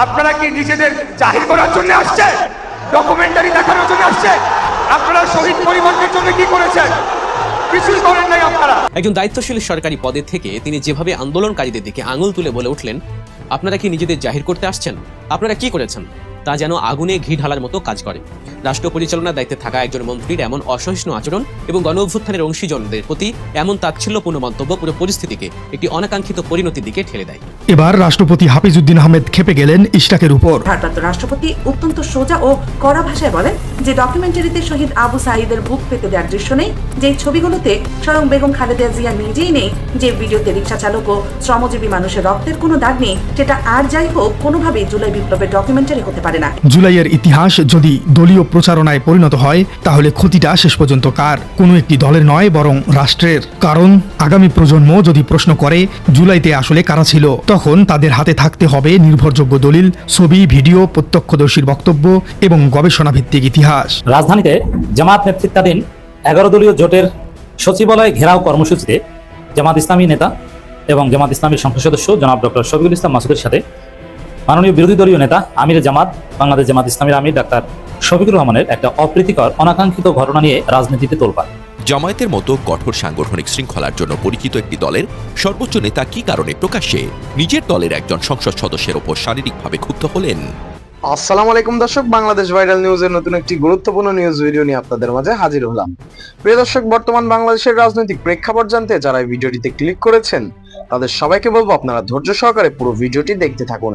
আপনারা কি নিজেদের জাহির করার জন্য আসছে, ডকুমেন্টারি দেখানোর জন্য আসছে? আপনারা শহীদ পরিবারের জন্য কি করেছেন? কিছুই করেন নাই আপনারা। একজন দায়িত্বশীল সরকারি পদে থেকে তিনি যেভাবে আন্দোলনকারীদের দিকে আঙুল তুলে বলে উঠলেন, আপনারা কি নিজেদের জাহির করতে আসছেন? আপনারা কি করেছেন? তা যেন আগুনে ঘি ঢালার মতো কাজ করে। রাষ্ট্র পরিচালনার দায়িত্বে থাকা একজন মন্ত্রীর এমন অসহিষ্ণু আচরণ এবং গণ অভ্যুত্থানের অংশীজনদের প্রতি এমন তাচ্ছিল্যপূর্ণ মন্তব্য পুরো পরিস্থিতিকে একটি অনাকাঙ্ক্ষিত পরিণতির দিকে ঠেলে দেয়। এবার রাষ্ট্রপতি হাফিজউদ্দিন আহমেদ খেপে গেলেন ইশরাকের উপর। ভারপ্রাপ্ত রাষ্ট্রপতি অত্যন্ত সোজা ও কড়া ভাষায় বলেন যে ডকুমেন্টারিতে শহীদ আবু সাঈদের বুক পেতে দেওয়ার দৃশ্য নেই, যে ছবিগুলোতে স্বয়ং বেগম খালেদা জিয়া নিজেই নেই, যে ভিডিওতে রিক্সা চালক ও শ্রমজীবী মানুষের রক্তের কোনো দাগ নেই, সেটা আর যাই হোক কোনোভাবেই জুলাই বিপ্লবের ডকুমেন্টারি হতে পারে না। জুলাইয়ের ইতিহাস যদি দলীয় প্রচারণায় পরিণত হয়, তাহলে ক্ষতিটা শেষ পর্যন্ত কার? কোনো একটি দলের নয়, বরং রাষ্ট্রের। কারণ আগামী প্রজন্ম যদি প্রশ্ন করে জুলাইতে আসলে কারা ছিল, তখন তাদের হাতে থাকতে হবে নির্ভরযোগ্য দলিল, ছবি, ভিডিও, প্রত্যক্ষদর্শীর বক্তব্য এবং গবেষণা ভিত্তিক ইতিহাস। রাজধানীতে জামাত নেতৃত্বাধীন 11 দলীয় জোটের সচিবালয় ঘেরাও কর্মসূচিতে জামাত ইসলামী নেতা এবং জামাত ইসলামীর সংসদ সদস্য জনাব ডক্টর শফিকুল ইসলাম মাসুদের সাথে মাননীয় বিরোধী দলীয় নেতা আমির জামাত, বাংলাদেশ জামাত ইসলামীর আমির ডাক্তার শফিকুর রহমানের একটা অপ্রীতিকর অনাকাঙ্ক্ষিত ঘটনা নিয়ে রাজনীতিতে তোলপাড়। জামায়াতের মতো কঠোর সাংগঠনিক শৃঙ্খলার জন্য পরিচিত একটি দলের সর্বোচ্চ নেতা কি কারণে প্রকাশ্যে নিজের দলের একজন সংসদ সদস্যের ওপর শারীরিকভাবে ক্ষুব্ধ হলেন? আসসালামু আলাইকুম দর্শক, বাংলাদেশ ভাইরাল নিউজের নতুন একটি গুরুত্বপূর্ণ নিউজ ভিডিও নিয়ে আপনাদের মাঝে হাজির হলাম। প্রিয় দর্শক, বর্তমান বাংলাদেশের রাজনৈতিক প্রেক্ষাপট জানতে যারা এই ভিডিওটিতে ক্লিক করেছেন তাদের সবাইকে বলবো আপনারা ধৈর্য সহকারে পুরো ভিডিওটি দেখতে থাকুন,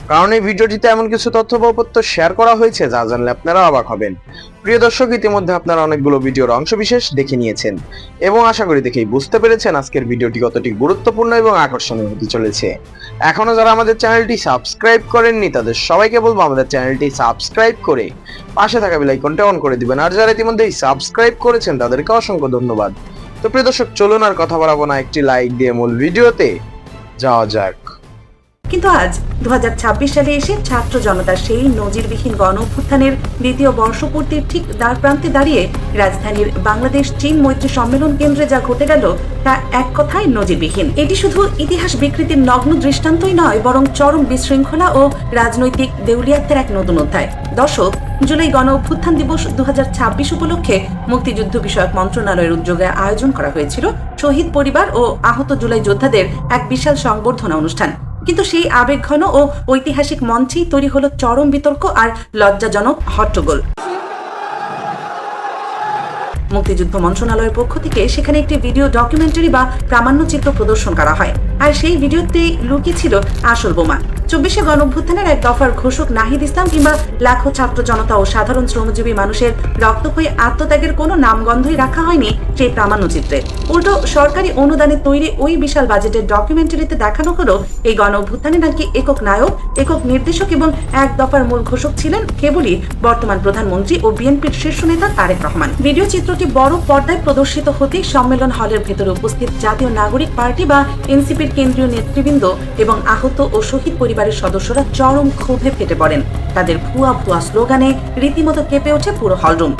কারণ এই ভিডিওটিতে এমন কিছু তথ্য বা তথ্য শেয়ার করা হয়েছে যা জানলে আপনারা অবাক হবেন। প্রিয় দর্শক, ইতিমধ্যে আপনারা অনেকগুলো ভিডিওর অংশবিশেষ দেখে নিয়েছেন এবং আশা করি দেখেই বুঝতে পেরেছেন আজকের ভিডিওটি কতটি গুরুত্বপূর্ণ এবং আকর্ষণীয় হতে চলেছে। এখনো যারা আমাদের চ্যানেলটি সাবস্ক্রাইব করেননি তাদের সবাইকে বলবো আমাদের চ্যানেলটি সাবস্ক্রাইব করে পাশে থাকা বেল আইকনটা অন করে দিবেন, আর যারা ইতিমধ্যেই সাবস্ক্রাইব করেছেন তাদেরকে অসংখ্য ধন্যবাদ। তো প্রিয় দর্শক, চলুন আর কথা বাড়াবো না, একটি লাইক দিয়ে মূল ভিডিওতে যাওয়া যাক। কিন্তু আজ 2026 সালে এসে ছাত্র জনতার সেই নজিরবিহীন গণ অভ্যুত্থানের দ্বিতীয় বর্ষপূর্তির ঠিক দ্বার প্রান্তে দাঁড়িয়ে রাজধানীর বাংলাদেশ চীন মৈত্রী সম্মেলন কেন্দ্রে যা ঘটে গেল তা এক কথায় নজিরবিহীন। এটি শুধু ইতিহাস বিকৃতির নগ্ন দৃষ্টান্তই নয়, বরং চরম বিশৃঙ্খলা ও রাজনৈতিক দেউলিয়াত্বের এক নতুন অধ্যায়। দর্শক, জুলাই গণ অভ্যুত্থান দিবস 2026 উপলক্ষে মুক্তিযুদ্ধ বিষয়ক মন্ত্রণালয়ের উদ্যোগে আয়োজন করা হয়েছিল শহীদ পরিবার ও আহত জুলাই যোদ্ধাদের এক বিশাল সংবর্ধনা অনুষ্ঠান। কিন্তু সেই আবেগঘন ও ঐতিহাসিক মঞ্চেই তৈরি হলো চরম বিতর্ক আর লজ্জাজনক হট্টগোল। মুক্তিযুদ্ধ মন্ত্রণালয়ের পক্ষ থেকে সেখানে একটি ভিডিও ডকুমেন্টারি বা প্রামাণ্যচিত্র প্রদর্শন করা হয়, আর সেই ভিডিওতে লুকিয়ে ছিল আসল বোমা। 24শে গণঅভ্যুত্থানের এক দফার ঘোষক নাহিদ ইসলাম কিংবা লাখো ছাত্র জনতা ও সাধারণ শ্রমজীবী মানুষের রক্তক্ষয়ী আত্মত্যাগের কোনো নামগন্ধই রাখা হয়নি সেই প্রামাণ্যচিত্রে। উল্টো সরকারি অনুদানে তৈরি ওই বিশাল বাজেটের ডকুমেন্টারিতে দেখানো হলো এই গণঅভ্যুত্থানে নাকি একক নায়ক, একক নির্দেশক এবং এক দফার মূল ঘোষক ছিলেন কেবলই বর্তমান প্রধানমন্ত্রী ও বিএনপির শীর্ষ নেতা তারেক রহমান। ভিডিও চিত্রটি বড় পর্দায় প্রদর্শিত হতেই সম্মেলন হলের ভেতরে উপস্থিত জাতীয় নাগরিক পার্টি বা এনসিপির কেন্দ্রীয় নেতৃবৃন্দ এবং আহত ও শহীদ পরিবারের সদস্যরা চরম ক্ষোভে ফেটে পড়েন। তাদের ভুয়া ভুয়া স্লোগানে রীতিমতো কেঁপে ওঠে পুরো হলরুম।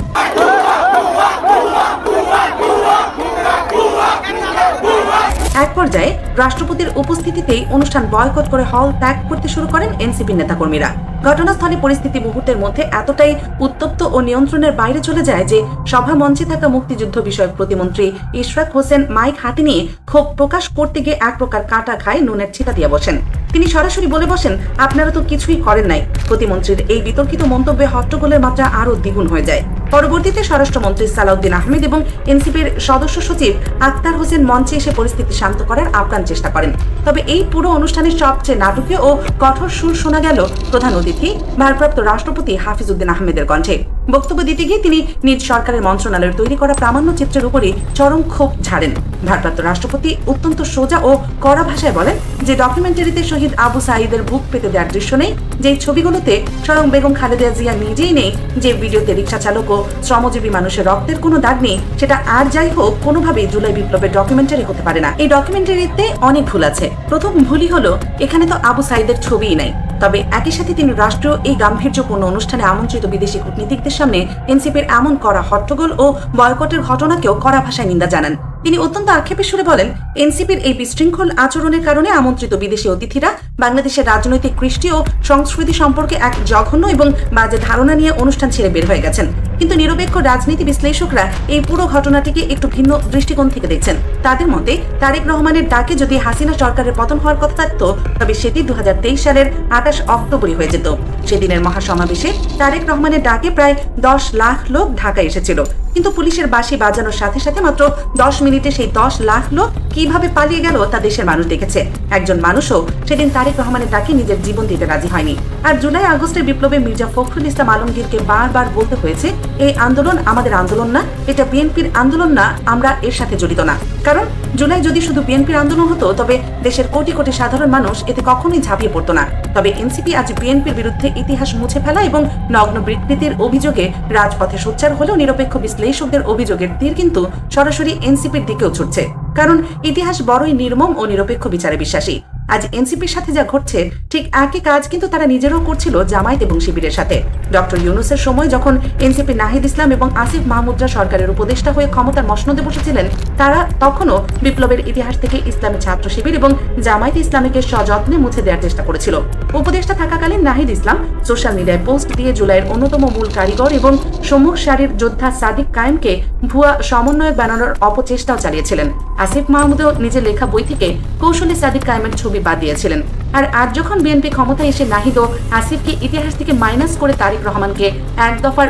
এক পর্যায়ে রাষ্ট্রপতির উপস্থিতিতেই অনুষ্ঠান বয়কট করে হল ত্যাগ করতে শুরু করেন এনসিপি নেতাকর্মীরা। ঘটনাস্থলে পরিস্থিতি মুহূর্তের মধ্যে এতটাই উত্তপ্ত ও নিয়ন্ত্রণের বাইরে চলে যায় যে সভা মঞ্চে থাকা মুক্তিযুদ্ধ বিষয়ক প্রতিমন্ত্রী ইশরাক হোসেন মাইক হাতে নিয়ে ক্ষোভ প্রকাশ করতে গিয়ে এক প্রকার কাঁটা খায় নুনের ছিটা দিয়ে বসেন। তিনি সরাসরি বলে বসেন, আপনারা তো কিছুই করেন নাই। প্রতিমন্ত্রীর এই বিতর্কিত মন্তব্যে হট্টগোলের মাত্রা আরো দ্বিগুণ হয়ে যায়। পরবর্তীতে স্বরাষ্ট্রমন্ত্রী সালাউদ্দিন আহমেদ এবং এনসিপির সদস্য সচিব আক্তার হোসেন মঞ্চে এসে পরিস্থিতি শান্ত করার আপ্রাণ চেষ্টা করেন। তবে এই পুরো অনুষ্ঠানের সবচেয়ে নাটকীয় ও কঠোর সুর শোনা গেল প্রধান অতিথি ভারপ্রাপ্ত রাষ্ট্রপতি হাফিজউদ্দিন আহমেদের কণ্ঠে। বক্তব্য দিতে গিয়ে তিনি নিজ সরকারের মন্ত্রণালয়ের তৈরি করা প্রামাণ্যচিত্রের উপরই চরম ক্ষোভ ঝাড়েন। ভারপ্রাপ্ত রাষ্ট্রপতি অত্যন্ত সোজা ও কড়া ভাষায় বলেন যে ডকুমেন্টারিতে শহীদ আবু সাঈদের বুক পেতে দেওয়ার দৃশ্য নেই, যে ছবিগুলোতে স্বয়ং বেগম খালেদা জিয়া নিজেই নেই, যে ভিডিওতে রিক্সা চালক ও শ্রমজীবী মানুষের রক্তের কোনো দাগ নেই, সেটা আর যাই হোক কোনোভাবেই জুলাই বিপ্লবের ডকুমেন্টারি হতে পারে না। এই ডকুমেন্টারিতে অনেক ভুল আছে। প্রথম ভুলই হলো এখানে তো আবু সাঈদের ছবিই নাই। তবে একই সাথে তিনি রাষ্ট্রীয় এই গাম্ভীর্যপূর্ণ অনুষ্ঠানে আমন্ত্রিত বিদেশি কূটনীতিকদের সামনে এনসিপির এমন কড়া হট্টগোল ও বয়কটের ঘটনাকেও কড়া ভাষায় নিন্দা জানান। তিনি অত্যন্ত আক্ষেপের সুরে বলেন, এনসিপির এই বিশৃঙ্খল আচরণের কারণে আমন্ত্রিত বিদেশি অতিথিরা বাংলাদেশের রাজনৈতিক কৃষ্টি ও সংস্কৃতি সম্পর্কে এক জঘন্য এবং বাজে ধারণা নিয়ে অনুষ্ঠান ছেড়ে বের হয়ে গেছেন। কিন্তু নিরপেক্ষ রাজনীতি বিশ্লেষকরা এই পুরো ঘটনাটিকে একটু ভিন্ন দৃষ্টিকোণ থেকে দেখছেন। তাদের মতে তারেক রহমানের ডাকে যদি হাসিনা সরকারের পতন হওয়ার কথা থাকতো, তবে সেটি 2023 সালের 28 অক্টোবরই হয়ে যেত। সেদিনের মহাসমাবেশে তারেক রহমানের ডাকে প্রায় 10 লাখ লোক ঢাকায় এসেছিল, কিন্তু পুলিশের বাঁশি বাজানোর সাথে সাথে মাত্র 10 মিনিটে সেই 10 লাখ লোক কিভাবে পালিয়ে গেল তা দেশের মানুষ দেখেছে। একজন মানুষও সেদিন তারেক রহমানের ডাকে নিজের জীবন দিতে রাজি হয়নি। আর জুলাই আগস্টের বিপ্লবে মির্জা ফখরুল ইসলাম আলমগীরকে বারবার বলতে হয়েছে, এই আন্দোলন আমাদের আন্দোলন না, এটা বিএনপির আন্দোলন না, আমরা এর সাথে জড়িত না। কারণ জুলাই যদি শুধু বিএনপির আন্দোলন হতো, তবে দেশের কোটি কোটি সাধারণ মানুষ এতে কখনোই ঝাঁপিয়ে পড়তো না। তবে এনসিপি আজ বিএনপির বিরুদ্ধে ইতিহাস মুছে ফেলা এবং নগ্ন বিকৃতির অভিযোগে রাজপথে সোচ্চার হলেও নিরপেক্ষ বিশ্লেষকদের অভিযোগের তীর কিন্তু সরাসরি এনসিপির দিকেও ছুটছে। কারণ ইতিহাস বড়ই নির্মম ও নিরপেক্ষ বিচারে বিশ্বাসী। আজ এনসিপির সাথে যা ঘটছে, ঠিক একই কাজ কিন্তু তারা নিজেরাও করছিল জামায়াত এবং শিবিরের সাথে। ডক্টর ইউনূসের সময় যখন এনসিপি নাহিদ ইসলাম এবং আসিফ মাহমুদরা সরকারের উপদেষ্টা হয়ে ক্ষমতার মসনদে বসেছিলেন, তারা তখনও বিপ্লবের ইতিহাস থেকে ইসলামী ছাত্র শিবির এবং জামায়াতে ইসলামীকে সযত্নে মুছে দেওয়ার চেষ্টা করেছিল। উপদেষ্টা থাকাকালীন নাহিদ ইসলাম সোশ্যাল মিডিয়ায় পোস্ট দিয়ে জুলাইয়ের অন্যতম মূল কারিগর এবং সম্মুখ সারির যোদ্ধা সাদিক কায়েমকে ভুয়া সমন্বয়ক বানানোর অপচেষ্টাও চালিয়েছিলেন। আসিফ মাহমুদও নিজের লেখা বই থেকে কৌশলে সাদিক কায়েমের ছবি বাদ দিয়েছিলেন। আর আজ যখন বিএনপি ক্ষমতায় এসে নাহিদ ও আসিফকে ইতিহাস থেকে মাইনাস করে তারেক রহমানকে এক দফার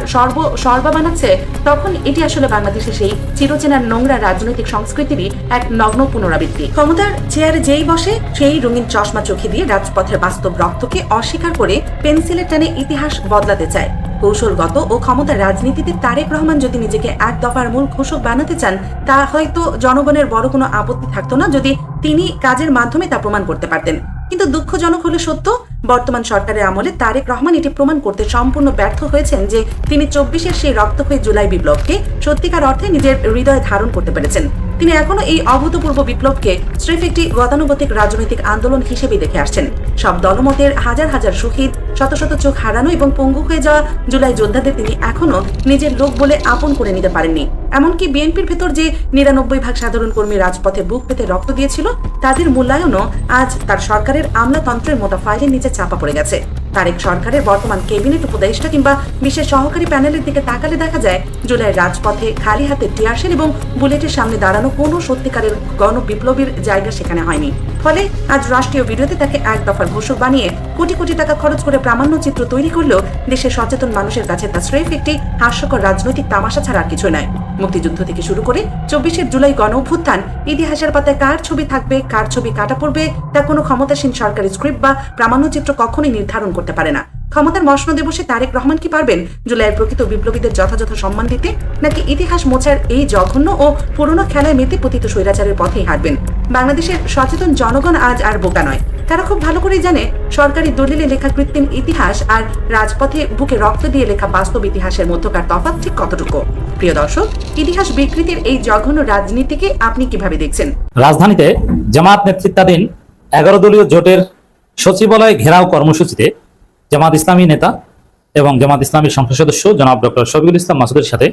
সর্বা বানাচ্ছে, তখন এটি আসলে বাংলাদেশে সেই চিরচেনার নোংরা রাজনৈতিক সংস্কৃতিরই এক নগ্ন পুনরাবৃত্তি। ক্ষমতার চেয়ারে যেই বসে সেই রঙিন চশমা চোখে দিয়ে রাজপথের বাস্তব রক্তকে অস্বীকার করে পেন্সিলের টানে ইতিহাস বদলাতে চায়। কৌশলগত ও ক্ষমতার রাজনীতিতে তারেক রহমান যদি নিজেকে এক দফার মূল ঘোষক বানাতে চান, তা হয়তো জনগণের বড় কোনো আপত্তি থাকতো না যদি তিনি কাজের মাধ্যমে তা প্রমাণ করতে পারতেন। কিন্তু দুঃখজনক হলে সত্য, বর্তমান সরকারের আমলে তারেক রহমান এটি প্রমাণ করতে সম্পূর্ণ ব্যর্থ হয়েছেন যে তিনি 24-এর সেই রক্তক্ষয়ী জুলাই বিপ্লবকে সত্যিকার অর্থে নিজের হৃদয়ে ধারণ করতে পেরেছেন। তিনি এখনো এই অভূতপূর্ব বিপ্লবকে স্রেফ একটি গতানুগতিক রাজনৈতিক আন্দোলন হিসেবেই দেখে আসছেন। সব দলমতের হাজার হাজার শহীদ, শত শত চোখ হারানো এবং পঙ্গু হয়ে যাওয়া জুলাই যোদ্ধাদের তিনি এখনো নিজের লোক বলে আপন করে নিতে পারেননি। এমনকি বিএনপির ভেতর যে 99% সাধারণ কর্মী রাজপথে বুক পেতে রক্ত দিয়েছিল, তাদের মূল্যায়নও আজ তার সরকারের আমলাতন্ত্রের মোটা ফাইলের নিচে চাপা পড়ে গেছে। তারেক সরকারের বর্তমান ক্যাবিনেট উপদেষ্টা কিংবা বিশেষ সহকারী প্যানেলের দিকে তাকালে দেখা যায়, জুলাই রাজপথে খালি হাতে টিয়ারশেল এবং বুলেটের সামনে দাঁড়ানো কোনো সত্যিকারের গণ বিপ্লবীর জায়গা সেখানে হয়নি। ফলে আজ রাষ্ট্রীয় ভিডিওতে তাকে এক দফার ঘোষক বানিয়ে কোটি কোটি টাকা খরচ করে প্রামাণ্য চিত্র তৈরি করলেও দেশের সচেতন মানুষের কাছে তা স্রেফ একটি হাস্যকর রাজনৈতিক তামাশা ছাড়া আর কিছু নয়। মুক্তিযুদ্ধ থেকে শুরু করে 24 জুলাই গণ অভ্যুত্থান, ইতিহাসের পাতায় কার ছবি থাকবে, কার ছবি কাটা পড়বে, তা কোনো ক্ষমতাসীন সরকারি স্ক্রিপ্ট বা প্রামাণ্যচিত্র কখনোই নির্ধারণ করতে পারে না। ক্ষমতার মসনদে বসে তারেক রহমান কি পারবেন জুলাইয়ের প্রকৃত বিপ্লবীদের যথাযথ সম্মান দিতে, নাকি ইতিহাস মোছার এই জঘন্য ও পুরনো খেলায় মেতে পতিত স্বৈরাচারের পথেই হাঁটবেন? বাংলাদেশের সচেতন জনগণ আজ আর বোকা নয়। তারা খুব ভালো করেই জানে সরকারি দলিলে লেখা কৃত্রিম ইতিহাস আর রাজপথে বুকে রক্ত দিয়ে লেখা বাস্তব ইতিহাসের মধ্যকার তফাৎ ঠিক কতটুকু। প্রিয় দর্শক, ইতিহাস বিকৃতির এই জঘন্য রাজনীতিকে আপনি কিভাবে দেখছেন? রাজধানীতে জামায়াত নেতৃত্বাধীন 11 দলীয় জোটের সচিবালয় ঘেরাও কর্মসূচিতে জামাত ইসলামী নেতা এবং জামাত ইসলামী সংসদ সদস্য জনাব ডক্টর শফিকুল ইসলাম মাসুদের সাথে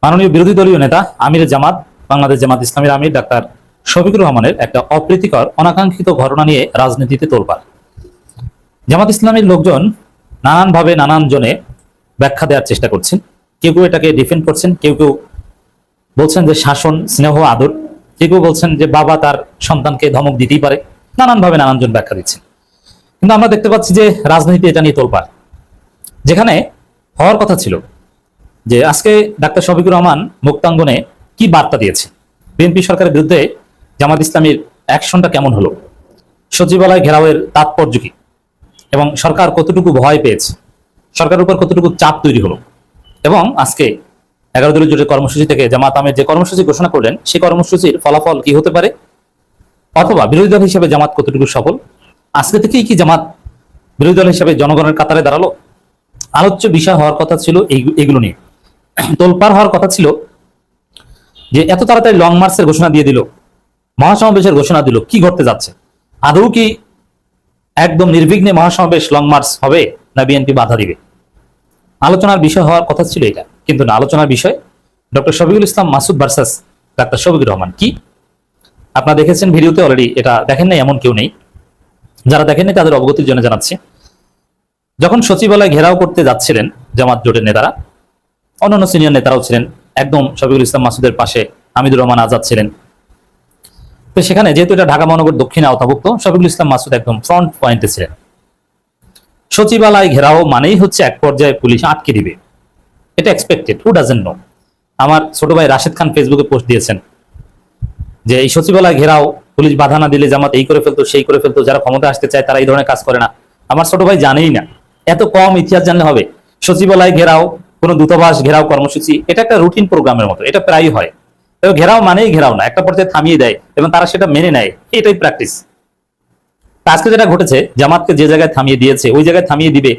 মাননীয় বিরোধী দলীয় নেতা আমির জামাত বাংলাদেশ জামাত ইসলামীর আমির ডাক্তার শফিকুর রহমানের একটা অপ্রীতিকর অনাকাঙ্ক্ষিত ঘটনা নিয়ে রাজনীতিতে তোলপাড়। জামাত ইসলামীর লোকজন নানানভাবে নানান জনে ব্যাখ্যা দেওয়ার চেষ্টা করছেন। কেউ কেউ এটাকে ডিফেন্ড করছেন, কেউ কেউ বলছেন যে শাসন, স্নেহ, আদর, কেউ কেউ বলছেন যে বাবা তার সন্তানকে ধমক দিতেই পারে। নানানভাবে নানানজন ব্যাখ্যা দিচ্ছেন। কিন্তু আমরা দেখতে পাচ্ছি যে রাজনীতি এটা নিয়ে তোলপাড়। যেখানে হওয়ার কথা ছিল যে আজকে ডাক্তার শফিকুর রহমান মুক্তাঙ্গনে কি বার্তা দিয়েছে, বিএনপি সরকারের বিরুদ্ধে জামাত ইসলামীর অ্যাকশনটা কেমন হলো, সচিবালয় ঘেরাওয়ের তাৎপর্য কি, এবং সরকার কতটুকু ভয় পেয়েছে, সরকারের উপর কতটুকু চাপ তৈরি হলো, এবং আজকে 11 দলীয় জোটের কর্মসূচি থেকে জামাত আমির যে কর্মসূচি ঘোষণা করলেন সেই কর্মসূচির ফলাফল কি হতে পারে, অথবা বিরোধী দল হিসেবে জামাত কতটুকু সফল, আজকে থেকেই কি জামাত বিরোধী দল হিসেবে জনগণের কাতারে দাঁড়ালো। আলোচ্য বিষয় হওয়ার কথা ছিল এগুলো নিয়ে তোলপাড় হওয়ার কথা ছিল যে এত তাড়াতাড়ি লং মার্চের ঘোষণা দিয়ে দিল, মহাসমাবেশের ঘোষণা দিল, কি ঘটতে যাচ্ছে, আদৌ কি একদম নির্বিঘ্নে মহাসমাবেশ লং মার্চ হবে না বিএনপি বাধা দিবে? আলোচনার বিষয় হওয়ার কথা ছিল এটা, কিন্তু না, আলোচনার বিষয় doctor Shafiqul Islam Masud versus doctor Shafiqur Rahman. কি আপনারা দেখেছেন ভিডিওতে অলরেডি, এটা দেখেন নাই এমন কেউ নেই। যারা দেখেননি তাদের অবগতির জন্য জানাচ্ছি, যখন সচিবালয় ঘেরাও করতে যাচ্ছিলেন জামাত জোটের নেতারা, অন্যান্য সিনিয়র নেতারাও ছিলেন, একদম শফিকুল ইসলাম মাসুদের পাশে হামিদুর রহমান আজাদ ছিলেন। তো সেখানে যেহেতু এটা ঢাকা মহানগর দক্ষিণে আওতাভুক্ত, শফিকুল ইসলাম মাসুদ একদম ফ্রন্ট পয়েন্টে ছিলেন। সচিবালয় ঘেরাও মানেই হচ্ছে এক পর্যায়ে পুলিশ আটকে দিবে, এটা এক্সপেক্টেড, হু ডাজেন্ট নো। আমার ছোট ভাই রাশেদ খান ফেসবুকে পোস্ট দিয়েছেন যে এই সচিবালয় ঘেরাও পুলিশ বাধা না দিলে জামাত এই করে ফেলতো সেই করে ফেলতো, যারা ক্ষমতা আসতে চায় তারা এই ধরনের কাজ করে না। আমার ছোট ভাই জানেই না, এত কম ইতিহাস জানলে হবে? সচিবালয় ঘেরাও, কোনো দূতাবাস ঘেরাও কর্মসূচি, এটা একটা রুটিন প্রোগ্রামের মতো, এটা প্রায়ই হয়। তবে ঘেরাও মানেই ঘেরাও না, একটা পর্যায়ে থামিয়ে দেয় এবং তারা সেটা মেনে নেয়, এটাই প্র্যাকটিস। আজকে যেটা ঘটেছে, জামাতকে যে জায়গায় থামিয়ে দিয়েছে ওই জায়গায় থামিয়ে দিবে,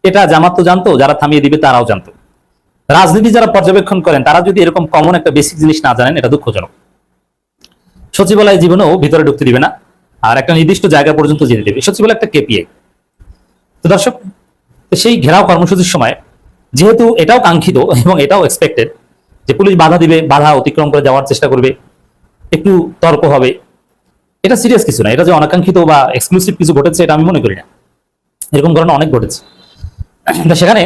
এটা জামাত তো জানতো, যারা থামিয়ে দিবে তারাও জানতো। রাজনীতি যারা পর্যবেক্ষণ করেন তারা যদি এরকম কমন একটা বেসিক জিনিস না জানেন, এটা দুঃখজনক। সচিবালয় জীবনেও ভিতরে ঢুকতে দিবে না, আর একটা নির্দিষ্ট জায়গা পর্যন্ত যেতে দেবে। সচিবালয় একটা কেপিআই। তো দর্শক, সেই ঘেরাও কর্মসূচির সময় যেহেতু এটাও কাঙ্ক্ষিত এবং এটাও এক্সপেক্টেড যে পুলিশ বাধা দিবে, বাধা অতিক্রম করে যাওয়ার চেষ্টা করবে, একটু তর্ক হবে, এটা সিরিয়াস কিছু না। এটা যে অনাকাঙ্ক্ষিত বা এক্সক্লুসিভ কিছু ঘটেছে এটা আমি মনে করি না, এরকম ঘটনা অনেক ঘটেছে। সেখানে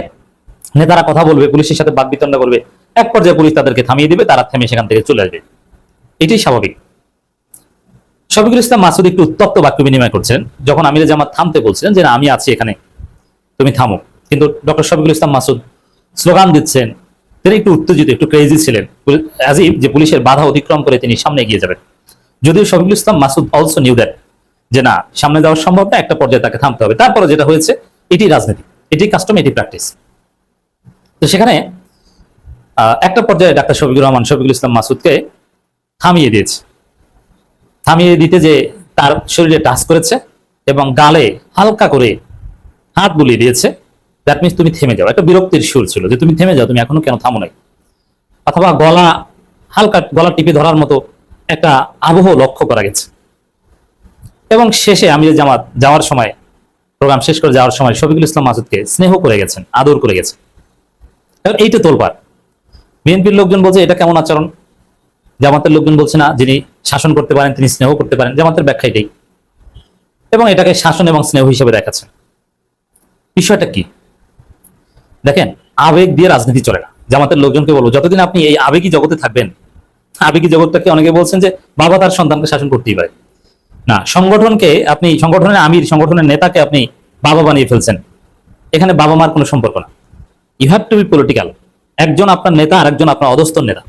নেতারা কথা বলবে, পুলিশের সাথে বাকবিতণ্ডা করবে, এক পর্যায়ে পুলিশ তাদেরকে থামিয়ে দিবে, তারা থেমে সেখান থেকে চলে আসবে, এটাই স্বাভাবিক। শফিকুল ইসলাম মাসুদ একটু উত্তপ্ত বাক্য বিনিময় করছেন যখন আমিরে জামাত থামতে বলছিলেন যে না আমি আছি এখানে, তুমি থামো। কিন্তু ডক্টর শফিকুল ইসলাম মাসুদ স্লোগান দিচ্ছেন, তিনি একটু উত্তেজিত, একটু ক্রেজি ছিলেন, আজিব যে পুলিশের বাধা অতিক্রম করে তিনি সামনে এগিয়ে যাবেন। যদিও Shafiqul Islam Masud also knew that যে না, সামনে যাওয়ার সম্ভব না, একটা পর্যায়ে তাকে থামতে হবে। তারপরে যেটা হয়েছে, এটি রাজনীতি, এটি কাস্টম, এটি প্র্যাকটিস। তো সেখানে একটা পর্যায়ে ডাক্তার শফিকুল ইসলাম মাসুদকে থামিয়ে দিয়েছে। থামিয়ে দিতে যে তার শরীরে টাচ করেছে এবং গালে হালকা করে হাত বুলিয়ে দিয়েছে, দ্যাট মিনস তুমি থেমে যাও। একটা বিরক্তির সুর ছিল যে তুমি থেমে যাও, তুমি এখনো কেন থামো নাই। অথবা গলা হালকা, গলা টিপে ধরার মতো একটা আবহ লক্ষ্য করা গেছে। এবং শেষে আমিরে জামাত যাওয়ার সময়, প্রোগ্রাম শেষ করে যাওয়ার সময় শফিকুল ইসলাম মাসুদকে স্নেহ করে গেছেন, আদর করে গেছেন। এইটা তোলপাড়। বিএনপির লোকজন বলছে এটা কেমন আচরণ, জামাতের লোকজন বলছে না, যিনি শাসন করতে পারেন তিনি স্নেহ করতে পারেন। জামাতের ব্যাখ্যা এটাই, এবং এটাকে শাসন এবং স্নেহ হিসেবে দেখাচ্ছেন। বিষয়টা কি দেখেন, আবেগ দিয়ে রাজনীতি চলে না। জামাতের লোকজনকে বলবো, যতদিন আপনি এই আবেগী জগতে থাকবেন, আবেগী জগৎটাকে অনেকে বলছেন যে বাবা তার সন্তানকে শাসন করতেই পারে না, সংগঠনকে আপনি, সংগঠনের আমির, সংগঠনের নেতাকে আপনি বাবা বানিয়ে ফেলছেন। এখানে বাবা মার কোনো সম্পর্ক না, you have to be political. একজন আপনার নেতা আর একজন আপনার অধস্তন নেতা,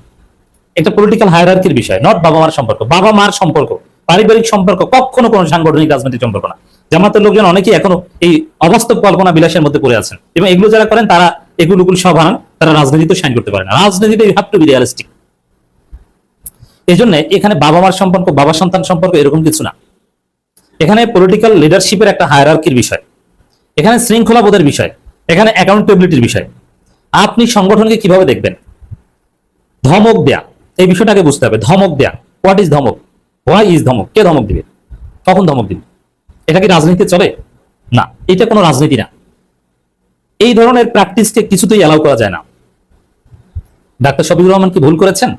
এটা পলিটিক্যাল হায়ারার্কির বিষয়, নট বাবা মার সম্পর্ক। বাবা মার সম্পর্ক, পারিবারিক সম্পর্ক কখনো কোনো সাংগঠনিক রাজনৈতিক সম্পর্ক না। জামাতের লোকজন অনেকেই এখনো এই অবাস্তব কল্পনা বিলাসের মধ্যে পড়ে আছেন, এবং এগুলো যারা করেন তারা এগুলো সব হারান, তারা রাজনীতিতে শাইন করতে পারে না। রাজনীতিতে you have to be realistic. এই জন্য এখানে বাবা মার সম্পর্ক, বাবা সন্তান সম্পর্ক এরকম কিছু না। এখানে পলিটিক্যাল লিডারশিপের একটা হায়ারার্কির বিষয়, এখানে শৃঙ্খলাবোধের বিষয়, এখানে অ্যাকাউন্টেবিলিটির বিষয়। আপনি সংগঠনকে কিভাবে দেখবেন? ধমক দেয়া, এই বিষয়টাকে বুঝতে হবে। ধমক দেয়া, হোয়াট ইজ ধমক, হোয়াই ইজ ধমক, কে ধমক দিবে, কখন ধমক দিবে, এটা কি রাজনীতি চলে? না, এটা কোনো রাজনীতি না। এই ধরনের প্র্যাকটিসকে কিছুতেই অ্যালাউ করা যায় না। ডাক্তার শফিকুর রহমান কি ভুল করেছেন?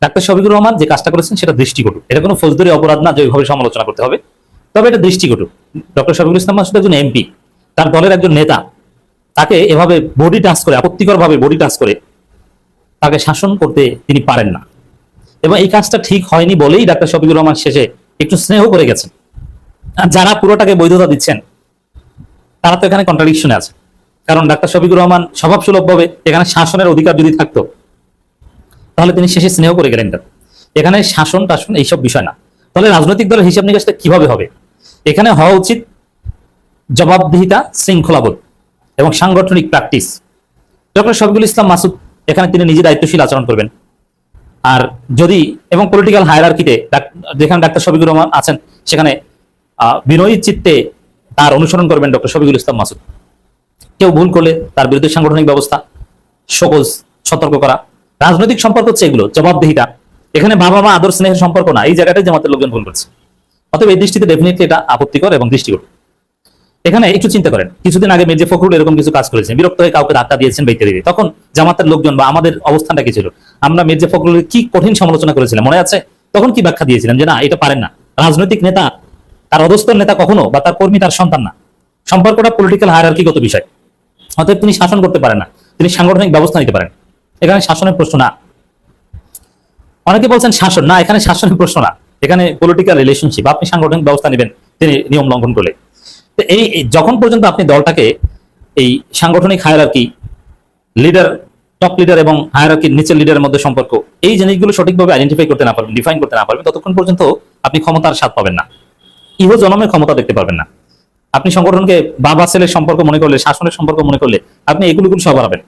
ডাক্তার শফিকুর রহমান যে কাজটা করেছেন সেটা দৃষ্টিকটু, এটা কোনো ফৌজদারি অপরাধ না যে ওইভাবে সমালোচনা করতে হবে, তবে এটা দৃষ্টিকটু। ডক্টর শফিকুল ইসলাম মাসুদ একজন এমপি, তার দলের একজন নেতা, তাকে এভাবে বডি টাচ করে, আপত্তিকর ভাবে বডি টাচ করে তাকে শাসন করতে তিনি পারেন না। এবং এই কাজটা ঠিক হয়নি বলেই ডাক্তার শফিকুর রহমান শেষে একটু স্নেহ করে গেছেন। আর যারা পুরোটাকে বৈধতা দিচ্ছেন তারা তো এখানে কন্ট্রাডিকশনে আছে। কারণ ডাক্তার শফিকুর রহমান স্বভাবসুলভ ভাবে এখানে শাসনের অধিকার যদি থাকতো তাহলে তিনি শেষে স্নেহ করে গেলেন। এখানে শাসন টাসন এইসব বিষয় না। তাহলে রাজনৈতিক দলের হিসাব নিকাশটা কিভাবে হবে? এখানে হওয়া উচিত জবাবদিহিতা, শৃঙ্খলাবোধ এবং সাংগঠনিক প্র্যাকটিস। ডক্টর শফিকুল ইসলাম মাসুদ এখানে তিনি নিজে দায়িত্বশীল আচরণ করবেন। আর যদি এবং পলিটিক্যাল হায়ারার্কিতে যেখানে ডাক্তার শফিকুর রহমান আছেন সেখানে বিনয়ী চিত্তে তার অনুসরণ করবেন ডক্টর শফিকুল ইসলাম মাসুদ। কেউ ভুল করলে তার বিরুদ্ধে সাংগঠনিক ব্যবস্থা, শোকজ, সতর্ক করা। রাজনৈতিক সম্পর্ক হচ্ছে এগুলো, জবাবদিহিতা। এখানে বাবা মা আদর স্নেহের সম্পর্ক না, এই জায়গাটাই জামাতের লোকজন ভুল করছে। অতএব এই দৃষ্টিতে ডেফিনেটলি এটা আপত্তিকর এবং দৃষ্টিকটু। এখানে একটু চিন্তা করেন, কিছুদিন আগে মির্জা ফখরুল এরকম কিছু কাজ করেছেন, বিরক্ত হয়ে কাউকে ধাক্কা দিয়েছেন বাইতে দিয়ে। তখন জামাতের লোকজন বা আমাদের অবস্থানটা কি ছিল? আমরা মির্জা ফখরুলের কি কঠিন সমালোচনা করেছিলাম, মনে আছে? তখন কি ব্যাখ্যা দিয়েছিলেন যে না এটা পারেন না, রাজনৈতিক নেতা তার অধস্তন নেতা কখনো বা তার কর্মী তার সন্তান না, সম্পর্কটা পলিটিক্যাল হায়ারার্কিগত বিষয়, অতএব তিনি শাসন করতে পারেন না, তিনি সাংগঠনিক ব্যবস্থা নিতে পারেন। এখানে শাসনের প্রশ্ন না। অনেকে বলছেন শাসন না, এখানে শাসনের প্রশ্ন না, এখানে পলিটিক্যাল রিলেশনশিপ। আপনি সাংগঠনিক ব্যবস্থা নেবেন তিনি নিয়ম লঙ্ঘন করলে। তো এই যখন পর্যন্ত আপনি দলটাকে এই সাংগঠনিক হায়ারার্কি, লিডার, টপ লিডার এবং হায়ারার্কির নিচের লিডারের মধ্যে সম্পর্ক, এই জিনিসগুলো সঠিকভাবে আইডেন্টিফাই করতে না পারবেন, ডিফাইন করতে না পারবেন, ততক্ষণ পর্যন্ত আপনি ক্ষমতার স্বাদ পাবেন না, ইহো জনমের ক্ষমতা দেখতে পারবেন না। আপনি সংগঠনকে বাবা ছেলের সম্পর্ক মনে করলে, শাসনের সম্পর্ক মনে করলে আপনি এগুলো সব হারাবেন।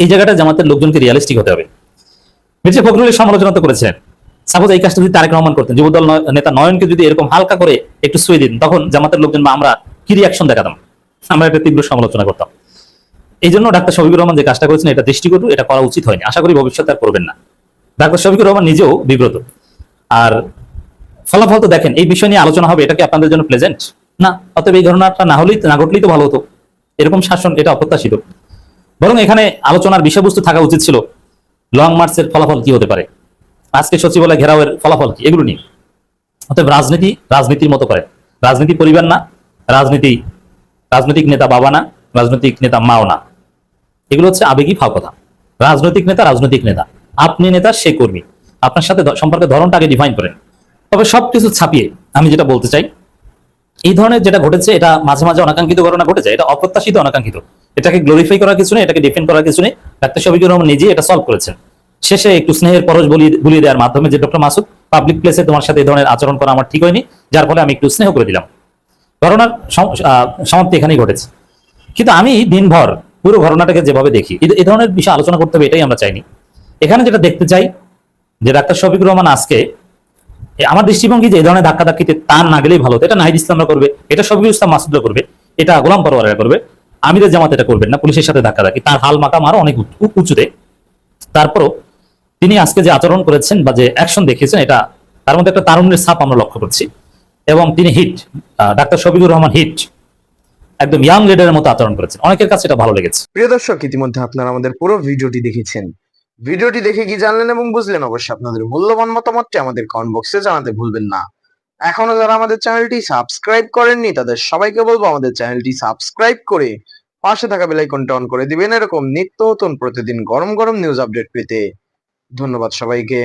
এই জায়গাটা জামাতের লোকজনকে রিয়ালিস্টিক হতে হবে। মির্জা ফখরুলের সমালোচনা তো করেছিলেন, সাপোজ এই কাজটা যদি তারেক রহমান করতেন, যুবদল নেতা নয়নকে যদি এরকম হালকা করে একটু ছুঁয়ে দিন, তখন জামাতের লোকজন বা আমরা কি রিয়াকশন দেখাতাম, আমরা একটা তীব্র সমালোচনা করতাম। এই জন্য ডাক্তার শফিকুর রহমান যে কাজটা করেছেন এটা দৃষ্টিকটু, এটা করা উচিত হয়নি, আশা করি ভবিষ্যতে আর করবেন না। ডাক্তার শফিকুর রহমান নিজেও বিব্রত। আর ফলাফল তো দেখেন, এই বিষয় নিয়ে আলোচনা হবে, এটা কি আপনাদের জন্য প্লেজেন্ট না? অতএব এই ঘটনাটা না ঘটলেই তো ভালো হতো। এরকম শাসন এটা অপ্রত্যাশিত। বরং এখানে আলোচনার বিষয়বস্তু থাকা উচিত ছিল লং মার্চের ফলাফল কি হতে পারে, আজকে সচিবালয় ঘেরাওয়ের ফলাফল কি, এগুলো নিয়ে। অতএব রাজনীতির মতো করেন। রাজনীতি পরিবার না, রাজনৈতিক নেতা বাবা না, রাজনৈতিক নেতা মাও না, এগুলো হচ্ছে আবেগী ফাও কথা। রাজনৈতিক নেতা, আপনি নেতা, সে কর্মী, আপনার সাথে সম্পর্কের ধরনটা আগে ডিফাইন করেন। তবে সবকিছু ছাপিয়ে আমি যেটা বলতে চাই, এই ধরনের যেটা ঘটেছে এটা মাঝে মাঝে অনাকাঙ্ক্ষিত ঘটনা ঘটেছে, এটা অপ্রত্যাশিত অনাকাঙ্ক্ষিত, এটাকে গ্লোরিফাই করার কিছু নেই, এটাকে ডিফেন্ড করার কিছু নেই। ডাক্তার শফিকুর রহমান নিজে এটা সলভ করেছেন। শেষে একটু স্নেহের পরশ বুলিয়ে দেওয়ার মাধ্যমে যে ডক্টর মাসুদ, পাবলিক প্লেসে তোমার সাথে এই ধরনের আচরণ করা আমার ঠিক হয়নি, যার ফলে আমি একটু স্নেহ করে দিলাম, ঘটনার সমাপ্তি এখানেই ঘটেছে। কিন্তু আমি দিনভর পুরো ঘটনাটাকে যেভাবে দেখি, এই ধরনের বিষয় আলোচনা করতে হবে, এটাই আমরা চাইনি। এখানে যেটা দেখতে চাই যে ডাক্তার শফিকুর রহমান আজকে, আমার দৃষ্টিভঙ্গি যে এই ধরনের ধাক্কাধাক্কিতে তার না গেলেই ভালো হতো। এটা নাহিদ ইসলামরা করবে, এটা শফিকুল ইসলাম মাসুদরা করবে, এটা গোলাম পরোয়ারা করবে, আমিরের জামাত এটা করবেন না, পুলিশের সাথে ধাক্কাধাক্কি, তার হাল মাকাম আরো অনেক উঁচুতে। তারপরও তিনি আজকে যে আচরণ করেছেন বা যে অ্যাকশন দেখিয়েছেন, এটা তার মধ্যে একটা তারুণ্যের ছাপ আমরা লক্ষ্য করছি। এবং তিনি হিট, ডাক্তার শফিকুর রহমান হিট, একদম ইয়াং লিডারের মতো আচরণ করেছেন, অনেকের কাছে এটা ভালো লেগেছে। প্রিয় দর্শক, ইতিমধ্যে আপনারা আমাদের পুরো ভিডিওটি দেখেছেন। ভিডিওটি দেখে কি জানলেন এবং বুঝলেন, অবশ্যই আপনাদের মূল্যবান মতামতটি আমাদের কমেন্ট বক্সে জানাতে ভুলবেন না। এখনো যারা আমাদের চ্যানেলটি সাবস্ক্রাইব করেননি তাদের সবাইকে বলবো আমাদের চ্যানেলটি সাবস্ক্রাইব করে পাশে থাকা বেল আইকনটা অন করে দিবেন, এরকম নিত্য নতুন প্রতিদিন গরম গরম নিউজ আপডেট পেতে। ধন্যবাদ সবাইকে।